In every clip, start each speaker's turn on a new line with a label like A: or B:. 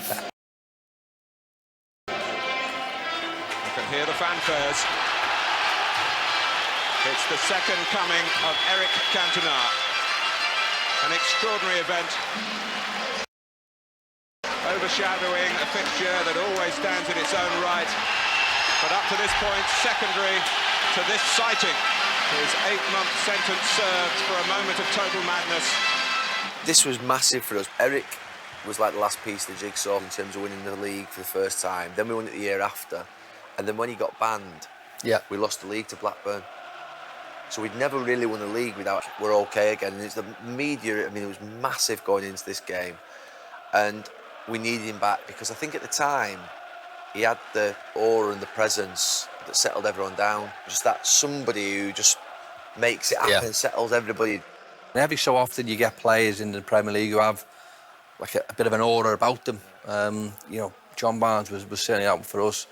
A: You can hear the fanfares. It's the second coming of Eric Cantona. An extraordinary event, overshadowing a fixture that always stands in its own right. But up to this point, secondary to this sighting. His 8-month sentence served for a moment of total madness.
B: This was massive for us. Eric was like the last piece of the jigsaw in terms of winning the league for the first time. Then we won it the year after. And then when he got banned, we lost the league to Blackburn. So we'd never really won the league without we're okay again. And it's the media, I mean, it was massive going into this game. And we needed him back because I think at the time, he had the aura and the presence that settled everyone down. Just that somebody who just makes it happen, settles everybody.
C: And every so often you get players in the Premier League who have like a bit of an aura about them. You know, John Barnes was certainly out for us.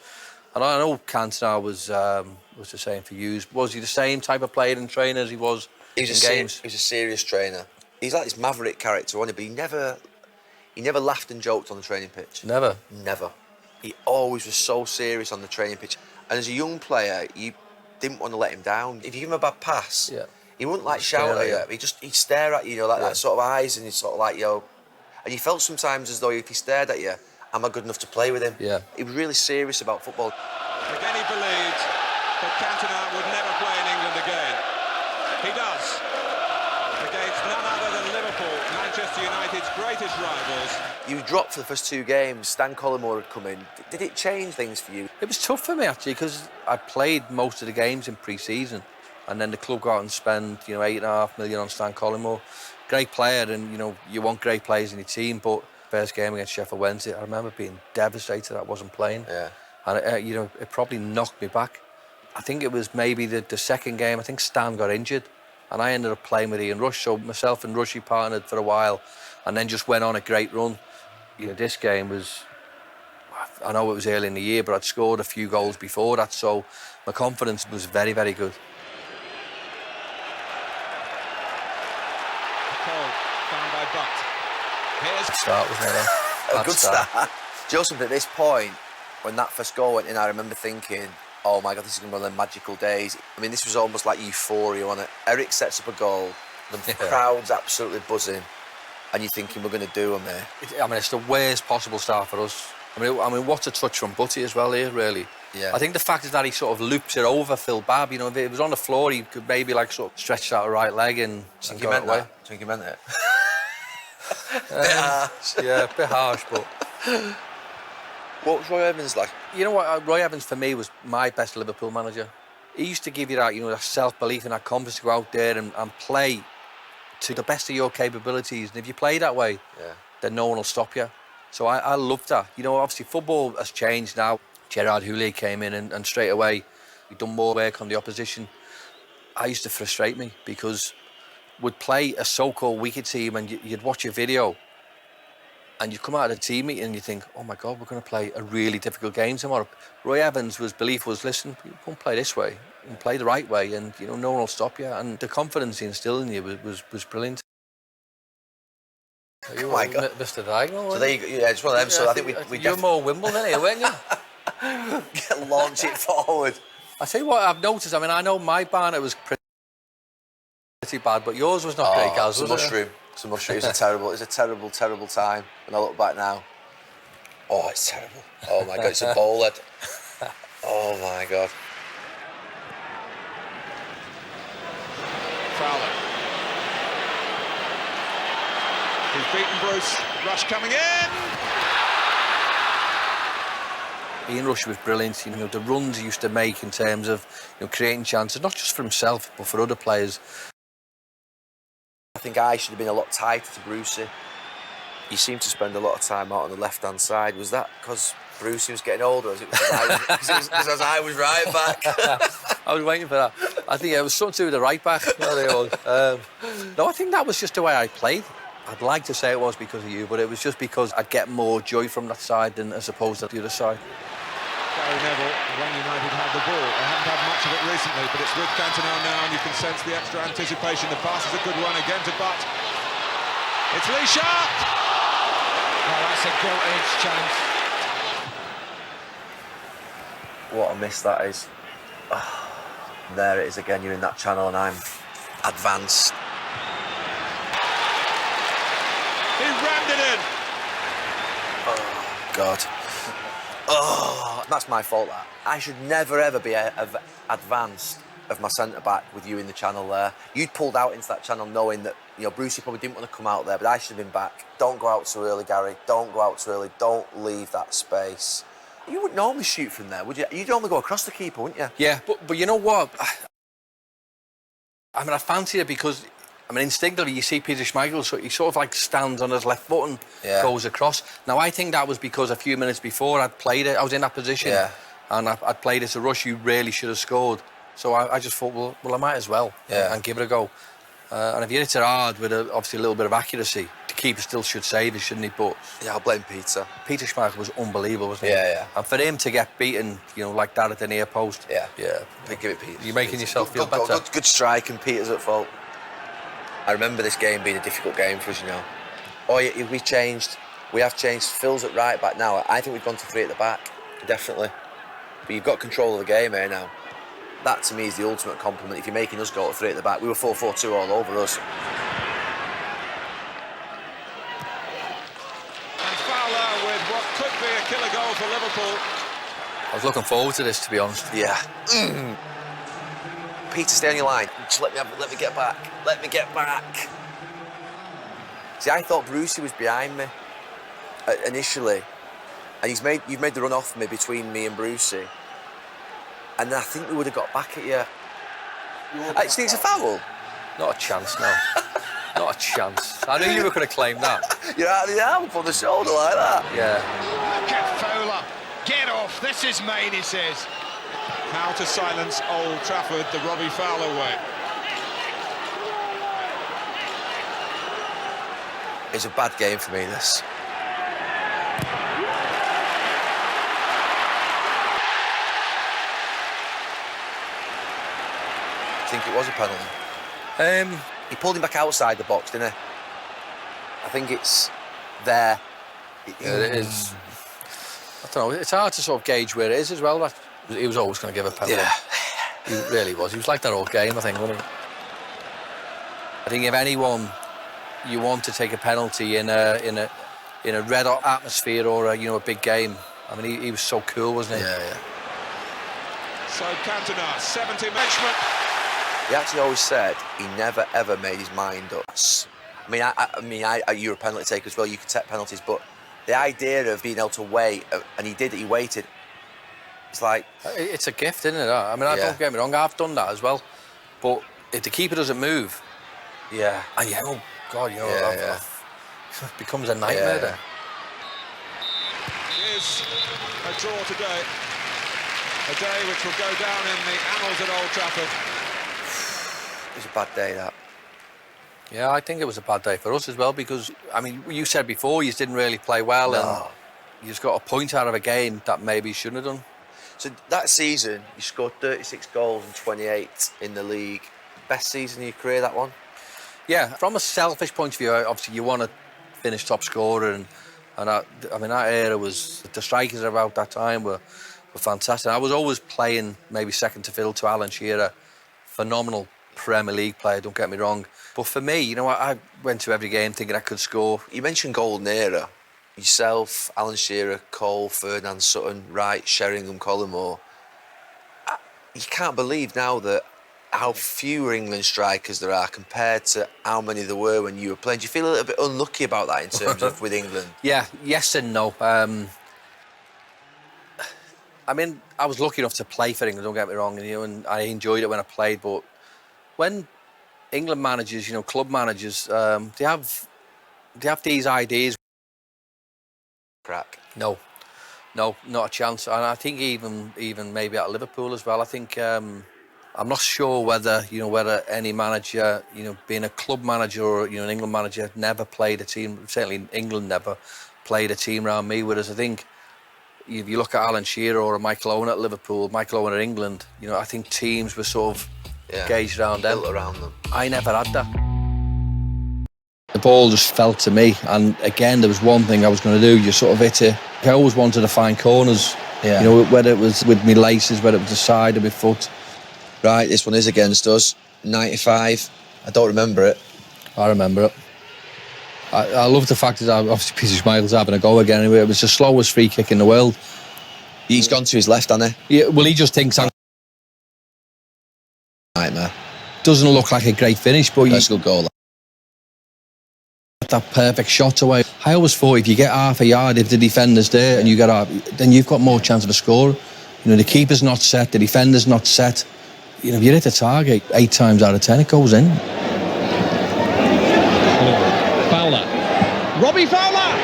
C: And I know Cantona was the same for you. Was he the same type of player and trainer as he was in games?
B: He's a serious trainer. He's like this maverick character, wasn't he? But he never laughed and joked on the training pitch.
C: Never?
B: Never. He always was so serious on the training pitch. And as a young player, you didn't want to let him down. If you give him a bad pass, he wouldn't like shout at you. He'd stare at you, you know, like that sort of eyes, and he's sort of like, yo. And you felt sometimes as though if he stared at you, am I good enough to play with him?
C: Yeah.
B: He was really serious about football.
A: Again, he believed that Cantona would never play in England again. He does. Against none other than Liverpool, Manchester United's greatest rivals.
B: You dropped for the first 2 games. Stan Collymore had come in. Did it change things for you?
C: It was tough for me, actually, because I played most of the games in pre-season. And then the club got out and spent, you know, £8.5 million on Stan Collymore. Great player, and, you know, you want great players in your team, but first game against Sheffield Wednesday, I remember being devastated that I wasn't playing.
B: Yeah.
C: And, you know, it probably knocked me back. I think it was maybe the second game, I think Stan got injured, and I ended up playing with Ian Rush, so myself and Rushy partnered for a while, and then just went on a great run. You know, this game was, I know it was early in the year, but I'd scored a few goals before that, so my confidence was very, very good.
A: Found by Butt. Here's
C: Start was never
B: a good start. Joseph, at this point, when that first goal went in, I remember thinking, oh my God, this is going to be one of the magical days. I mean, this was almost like euphoria, wasn't it? Eric sets up a goal, the crowd's absolutely buzzing, and you're thinking, we're going to do them here.
C: I mean, it's the worst possible start for us. I mean, what a touch from Butty as well here, really.
B: Yeah.
C: I think the fact is that he sort of loops it over Phil Babb. You know, if it was on the floor, he could maybe like sort of stretch out the right leg and
B: go away. Do you think he meant it?
C: Bit harsh. Yeah, a bit harsh, but...
B: What was Roy Evans like?
C: You know what, Roy Evans for me was my best Liverpool manager. He used to give you that, you know, that self-belief and that confidence to go out there and play to the best of your capabilities. And if you play that way, then no one will stop you. So I love that. You know, obviously football has changed now. Gerard Houllier came in and straight away we'd done more work on the opposition. I used to frustrate me because we'd play a so-called weaker team and you'd watch a video and you'd come out of the team meeting and you think, oh my God, we're going to play a really difficult game tomorrow. Roy Evans' belief was, listen, you won't play this way, you play the right way, and you know no one will stop you. And the confidence he instilled in you was brilliant.
B: Oh my God,
C: Mr. Diagonal.
B: So there you go. Yeah, it's one of them. So I think we
C: you're more Wimbledon here, weren't you?
B: Launch it forward.
C: I tell you what I've noticed. I mean, I know my banner was pretty bad, but yours was not great, Gaz.
B: It's a mushroom. It's a mushroom. It's a terrible, terrible time. And I look back now. Oh, it's terrible. Oh my God, it's a ball head. Oh my God.
A: Fowler. He's beaten Bruce. Rush coming in.
C: Ian Rush was brilliant. You know, the runs he used to make in terms of, you know, creating chances, not just for himself but for other players.
B: I think I should have been a lot tighter to Brucey. He seemed to spend a lot of time out on the left-hand side. Was that because Brucey was getting older, or was it because I was right back?
C: I was waiting for that. I think it was something to do with the right back. No, I think that was just the way I played. I'd like to say it was because of you, but it was just because I'd get more joy from that side than as opposed to the other side.
A: Neville, when United had the ball. They haven't had much of it recently, but it's with Cantona now, and you can sense the extra anticipation. The pass is a good one again to Butt. It's Lee Sharp!
D: Well, that's a gilt-edged chance.
B: What a miss that is. Oh, there it is again, you're in that channel and I'm advanced.
A: He rammed it in.
B: Oh, God. Oh, that's my fault, that. I should never, ever be advanced of my centre-back with you in the channel there. You'd pulled out into that channel knowing that, you know, Brucey probably didn't want to come out there, but I should have been back. Don't go out too early, Gary. Don't go out too early. Don't leave that space. You wouldn't normally shoot from there, would you? You'd normally go across the keeper, wouldn't you?
C: Yeah, but you know what? I mean, I fancy it because, I mean, instinctively you see Peter Schmeichel, so he sort of like stands on his left foot and goes across. Now, I think that was because a few minutes before I'd played it, I was in that position, and I'd played it to rush. You really should have scored. So I just thought, well, I might as well and give it a go. And if you hit it hard with obviously a little bit of accuracy, the keeper still should save it, shouldn't he? But
B: yeah, I'll blame Peter.
C: Peter Schmeichel was unbelievable, wasn't he?
B: Yeah.
C: And for him to get beaten, you know, like that at the near post.
B: Yeah. Give it Peter.
C: You're making yourself feel better.
B: Good strike, and Peter's at fault. I remember this game being a difficult game for us, you know. Oh, yeah, we changed. We have changed. Phil's at right back now. I think we've gone to 3 at the back, definitely. But you've got control of the game here now. That, to me, is the ultimate compliment. If you're making us go to 3 at the back, we were 4-4-2 all over us.
A: And Fowler with what could be a killer goal for Liverpool.
C: I was looking forward to this, to be honest.
B: Yeah. Peter, stay on your line. Just let me get back. Let me get back. See, I thought Brucey was behind me initially, and you've made the run off me between me and Brucey. And I think we would have got back at you. Actually, it's a foul.
C: Not a chance, no. Not a chance. I knew you were going to claim that.
B: You're out of the arm up on the shoulder like that.
C: Yeah.
D: Look at Fowler. Get off. This is mine, he says.
A: How to silence Old Trafford the Robbie Fowler way.
B: It's a bad game for me, this. I think it was a penalty. He pulled him back outside the box, didn't he? I think it's there.
C: Yeah, it is. I don't know. It's hard to sort of gauge where it is as well. But he was always going to give a penalty.
B: Yeah.
C: He really was. He was like that all game, I think, wasn't he? I think if anyone you want to take a penalty in a red hot atmosphere or a big game, I mean, he was so cool, wasn't he?
B: Yeah.
A: So Cantona, 70 Menchman.
B: He actually always said he never ever made his mind up. I mean, you're a penalty taker as well. You can take penalties, but the idea of being able to wait, and he did it. He waited. It's like
C: it's a gift, isn't it? I mean, don't get me wrong. I've done that as well, but if the keeper doesn't move, and oh God, it becomes a nightmare. Then.
A: It is a draw today. A day which will go down in the annals at Old Trafford.
B: It was a bad day, that.
C: Yeah, I think it was a bad day for us as well because, I mean, you said before you didn't really play well and you just got a point out of a game that maybe you shouldn't have done.
B: So that season, you scored 36 goals and 28 in the league. Best season of your career, that one?
C: Yeah, from a selfish point of view, obviously you want to finish top scorer and that era was, the strikers about that time were fantastic. I was always playing maybe second to fiddle to Alan Shearer, phenomenal Premier League player, don't get me wrong. But for me, I went to every game thinking I could score.
B: You mentioned golden era. Yourself, Alan Shearer, Cole, Ferdinand, Sutton, Wright, Sheringham, Collymore. You can't believe now that how few England strikers there are compared to how many there were when you were playing. Do you feel a little bit unlucky about that in terms of with England?
C: Yeah, yes and no. I mean, I was lucky enough to play for England, don't get me wrong, and I enjoyed it when I played, but when England managers, club managers, they have these ideas.
B: Crack.
C: No, not a chance. And I think even maybe at Liverpool as well. I think I'm not sure whether any manager, being a club manager or an England manager, never played a team. Certainly England never played a team around me. Whereas I think if you look at Alan Shearer or Michael Owen at Liverpool, Michael Owen at England, I think teams were sort of gauged around them.
B: Built around them.
C: I never had that. The ball just fell to me, and again, there was one thing I was going to do. You sort of hit it. I always wanted to find corners.
B: Yeah.
C: You know, whether it was with my laces, whether it was the side of my foot.
B: Right, this one is against us. 95. I don't remember it.
C: I remember it. I love the fact that obviously Peter Schmeichel's having a go again. Anyway, it was the slowest free kick in the world.
B: He's gone to his left, hasn't he?
C: Yeah, well, he just thinks I'm...
B: Nightmare.
C: Doesn't look like a great finish, but
B: That's a good goal.
C: That perfect shot away. I always thought if you get half a yard, if the defender's there and you get half, then you've got more chance of a score. You know, the keeper's not set, the defender's not set. You know, if you hit the target 8 times out of 10, it goes in.
D: Fowler. Robbie Fowler!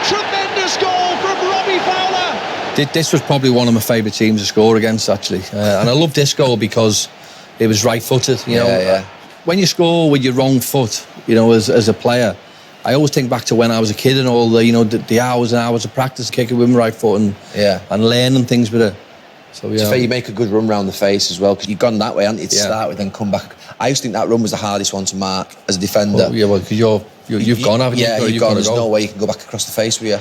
D: Tremendous goal from Robbie Fowler!
C: This was probably one of my favourite teams to score against, actually. And I love this goal because it was right-footed, you know.
B: Yeah.
C: When you score with your wrong foot, you know, as a player, I always think back to when I was a kid and all the, you know, the hours and hours of practice kicking with my right foot and learning things with it. So, yeah.
B: To fair, you make a good run round the face as well, because you've gone that way, haven't you, to start with, then come back. I used to think that run was the hardest one to mark as a defender.
C: Oh, yeah, well, because you've gone, haven't you?
B: Yeah, you've gone. There's no way you can go back across the face with you.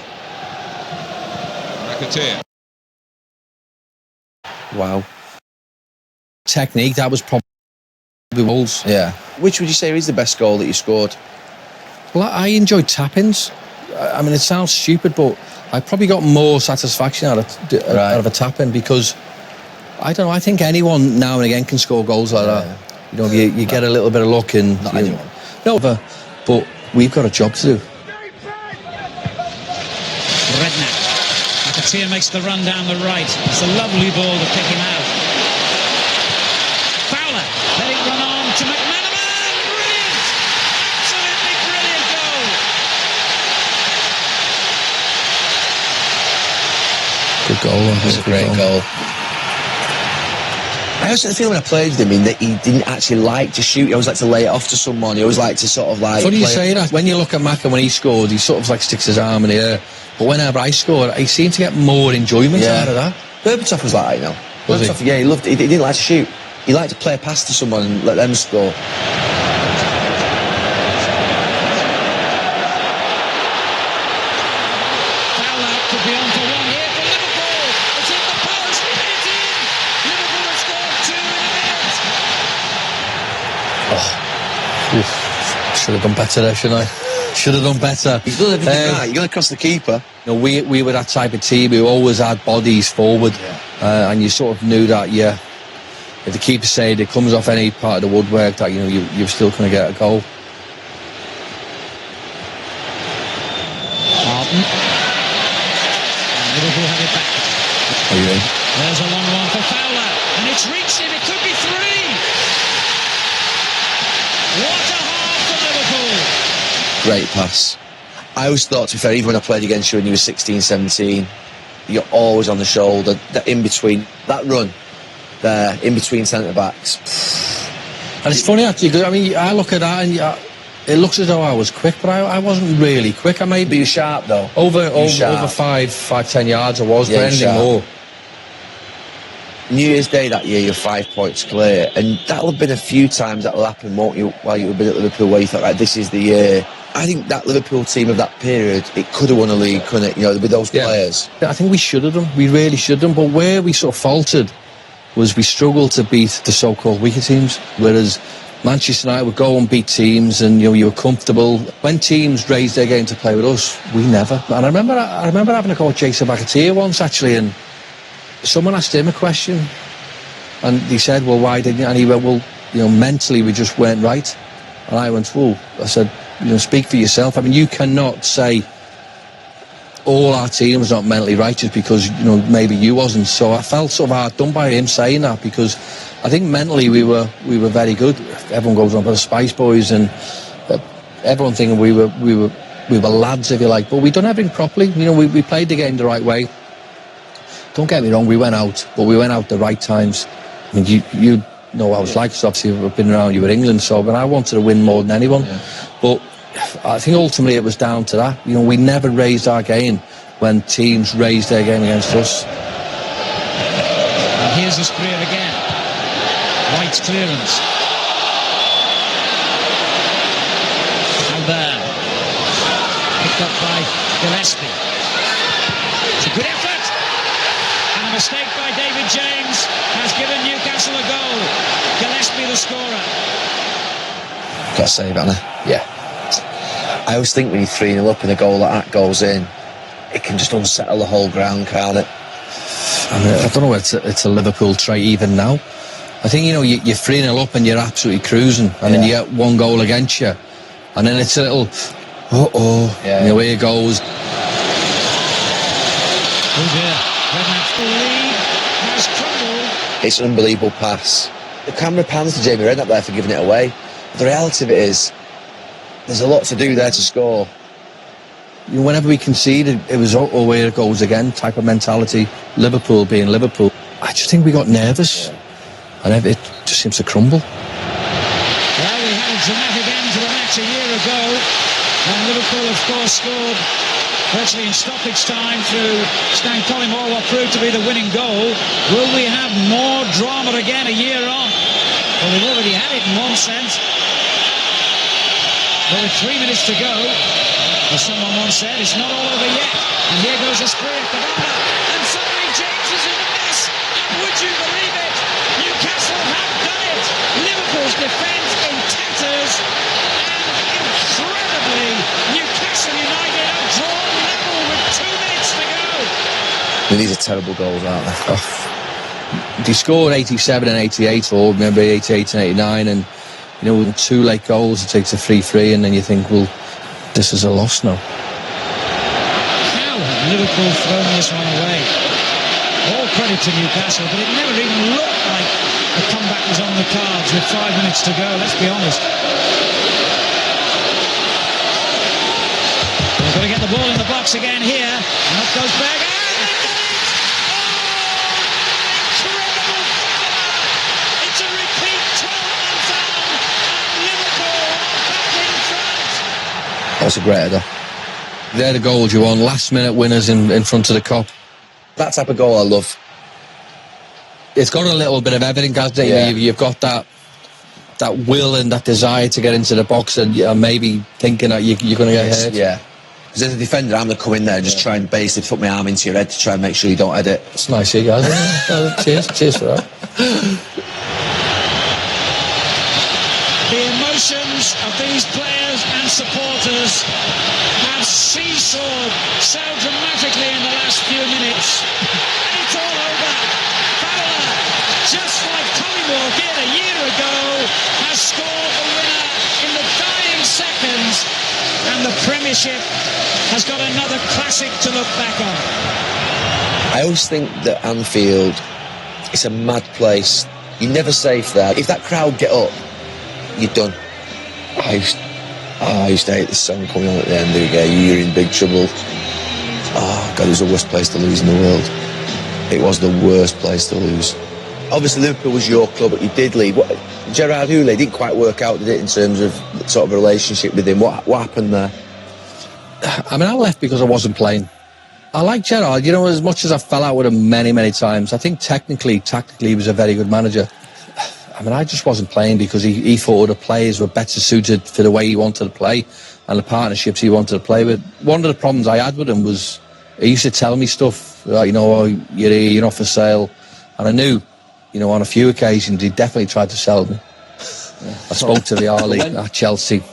A: Racketeer.
C: Wow. Technique, that was probably goals.
B: Yeah. Which would you say is the best goal that you scored?
C: Well, I enjoyed tap-ins. I mean, it sounds stupid, but I probably got more satisfaction out of a tap-in because, I don't know, I think anyone now and again can score goals like that. You know, you get a little bit of luck and...
B: Not anyone.
C: No, but we've got a job to do.
E: Redknapp. Racketeer makes the run down the right. It's a lovely ball to pick him out. Fowler, let it run on to McManaman. Brilliant! Absolutely brilliant goal.
C: Good goal.
B: It was a great goal. I also feel when I played with him that he didn't actually like to shoot. He always liked to lay it off to someone. He always liked to sort of like...
C: Funny you say that. When you look at Macca when he scored, he sort of like sticks his arm in the air. But whenever I scored, he seemed to get more enjoyment out of that.
B: Berbatov was like that, you know.
C: Was he?
B: Berbatov, yeah, he loved it. He didn't like to shoot. He liked to play a pass to someone and let them score.
E: Fowler could be on for one here for Liverpool. It's in the post. And it's in. Liverpool have scored 2 in a minute.
C: Should have done better there, shouldn't I? Should have done better.
B: He's done everything right. You're going to cross the keeper.
C: You know, we were that type of team who always had bodies forward, and you sort of knew that, if the keeper said it comes off any part of the woodwork, that, you know, you're still going to get a goal.
E: Martin. And Liverpool have it back.
C: Are you in?
E: There's a long one for Fowler, and it's reached him. It could be 3. What a half for Liverpool.
B: Great pass. I always thought, to be fair, even when I played against you when you were 16, 17, you're always on the shoulder, that in between, that run there, in between centre-backs.
C: And it's funny, actually, I mean, I look at that and it looks as though I was quick, but I wasn't really quick. I may
B: But you're sharp, though.
C: over 5-10 yards I was, but anything more.
B: New Year's Day that year, you're 5 points clear, and that'll have been a few times that'll happen, won't you, while you've been at Liverpool, where you thought, right, this is the year. I think that Liverpool team of that period, it could have won a league, couldn't it? You know, with those players.
C: I think we should have done. We really should have done. But where we sort of faltered was we struggled to beat the so-called weaker teams, whereas Manchester United would go and beat teams, and you know, you were comfortable. When teams raised their game to play with us, we never. And I remember having a call with Jason Racketeer once, actually, and someone asked him a question, and he said, "Well, why didn't you?" And he went, "Well, you know, mentally we just weren't right." And I went, "Well," I said, "You know, speak for yourself. I mean, you cannot say all our team was not mentally right just because, you know, maybe you wasn't." So I felt sort of hard done by him saying that, because I think mentally we were very good. Everyone goes on about the Spice Boys and everyone thinking we were lads, if you like, but we done everything properly. You know, we played the game the right way. Don't get me wrong, we went out, but we went out the right times. I mean, you know what I was like, because obviously I've been around you with England, so but I wanted to win more than anyone. Yeah. But I think ultimately it was down to that. You know, we never raised our game when teams raised their game against us.
E: And here's the clear again. White's clearance. picked up by Gillespie. It's a good effort, and a mistake by David James has given Newcastle a goal. Gillespie the scorer.
B: Got to save, Anna. Yeah. I always think when you're 3-0 up and a goal like that goes in, it can just unsettle the whole ground, can't it?
C: I mean, I don't know whether it's a Liverpool trait even now. I think, you know, you're 3-0 up and you're absolutely cruising, and then you get one goal against you, and then it's a little, and away it goes.
E: Oh dear, Redknapp's lead has crumbled.
B: It's an unbelievable pass. The camera pans to Jamie Redknapp there for giving it away. But the reality of it is, there's a lot to do there to score.
C: You know, whenever we conceded, it was away it goes again type of mentality. Liverpool being Liverpool. I just think we got nervous, and it just seems to crumble.
E: Well, we had a dramatic end to the match a year ago, when Liverpool, of course, scored virtually in stoppage time through Stan Collymore, what proved to be the winning goal. Will we have more drama again a year on? Well, we've already had it in one sense. But with 3 minutes to go, as someone once said, it's not all over yet. And here goes a spree at the bottom. And suddenly James is in a mess. And would you believe it? Newcastle have done it. Liverpool's defence in tatters. And incredibly, Newcastle United have drawn level with 2 minutes to go.
B: I mean, these are terrible goals, aren't they?
C: They scored 87 and 88, or maybe 88 and 89, and you know, with 2 late goals, it takes a 3-3, and then you think, well, this is a loss now.
E: How have Liverpool thrown this one away? All credit to Newcastle, but it never even looked like a comeback was on the cards with 5 minutes to go, let's be honest. They've got to get the ball in the box again here, and up goes Berger.
B: That's a great header.
C: They're the goals you want, last minute winners in front of the Kop.
B: That type of goal I love.
C: It's got a little bit of everything, hasn't it?
B: Yeah.
C: You've got that will and that desire to get into the box, and maybe thinking that you're going to get hurt.
B: Yeah. Because as a defender, I'm going to come in there and just try and basically put my arm into your head to try and make sure you don't head it.
C: It's nice of you guys. Cheers for that.
E: The emotions of these players and supporters have seesawed so dramatically in the last few minutes. And it's all over. Fowler, just like Collymore did a year ago, has scored the winner in the dying seconds. And the Premiership has got another classic to look back on.
B: I always think that Anfield is a mad place. You're never safe there. If that crowd get up, you're done. I used to hate this song coming on at the end of the game. You're in big trouble. Oh, God, it was the worst place to lose in the world. It was the worst place to lose. Obviously, Liverpool was your club, but you did leave. Gerard Houllier didn't quite work out, did it, in terms of sort of a relationship with him? What happened there?
C: I mean, I left because I wasn't playing. I like Gerard, you know, as much as I fell out with him many, many times. I think tactically, he was a very good manager. I mean, I just wasn't playing because he thought other players were better suited for the way he wanted to play and the partnerships he wanted to play with. One of the problems I had with him was he used to tell me stuff like, you know, oh, you're here, you're not for sale. And I knew, you know, on a few occasions he definitely tried to sell me. I spoke to the Ali at Chelsea,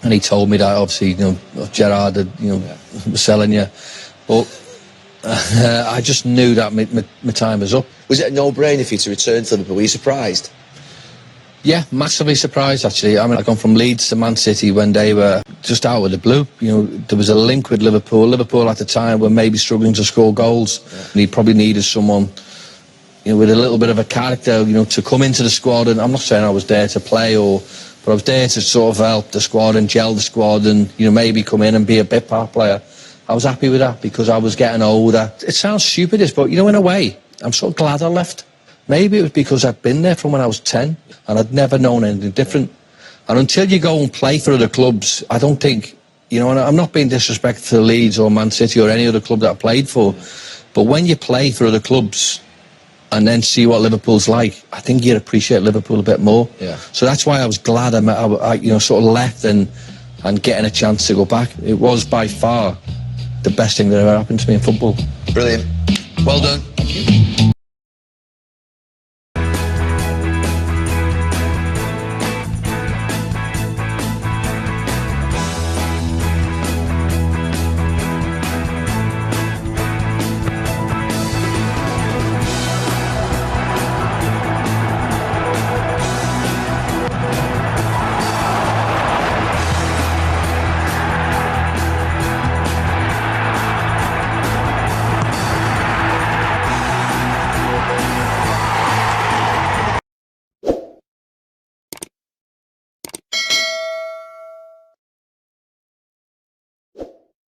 C: and he told me that obviously, you know, Gerard had, you know, was selling you. But I just knew that my time was up.
B: Was it a no-brainer for you to return to Liverpool? Were you surprised?
C: Yeah, massively surprised, actually. I mean, I'd gone from Leeds to Man City when they were just out of the blue. You know, there was a link with Liverpool. Liverpool at the time were maybe struggling to score goals. Yeah. And he probably needed someone, you know, with a little bit of a character, you know, to come into the squad. And I'm not saying I was there to play, but I was there to sort of help the squad and gel the squad and, you know, maybe come in and be a bit part player. I was happy with that because I was getting older. It sounds stupid, but, you know, in a way, I'm so glad I left. Maybe it was because I'd been there from when I was 10 and I'd never known anything different. And until you go and play for other clubs, I don't think, you know, and I'm not being disrespectful to Leeds or Man City or any other club that I played for, but when you play for other clubs and then see what Liverpool's like, I think you'd appreciate Liverpool a bit more.
B: Yeah.
C: So that's why I was glad I you know, sort of left and and getting a chance to go back, it was by far the best thing that ever happened to me in football.
B: Brilliant. Well done.
E: Thank you.